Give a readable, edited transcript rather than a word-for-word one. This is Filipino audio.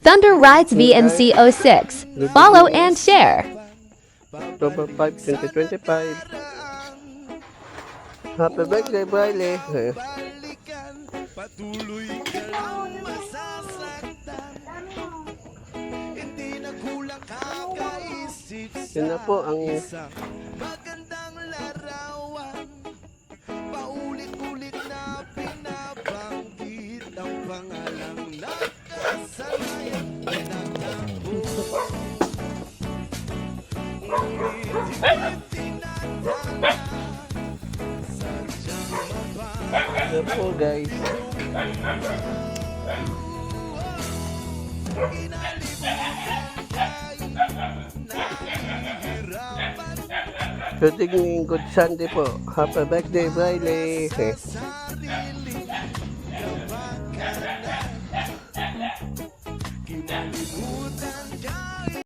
Thunder Rides VMC 06. Follow and share. October 5, 2025. Happy birthday, Briley. Patuloy ka lang masasaktan. Hindi na kulang kakaisip Yun na po ang isang magandang larawan. Paulit-ulit na pinabanggit ang pangalang nakasanayan. Pinagdako ngunit hindi tinatala. Sadyang mababa. yun po, guys. Good good Sunday po. Happy birthday, Briley. Kinalimutan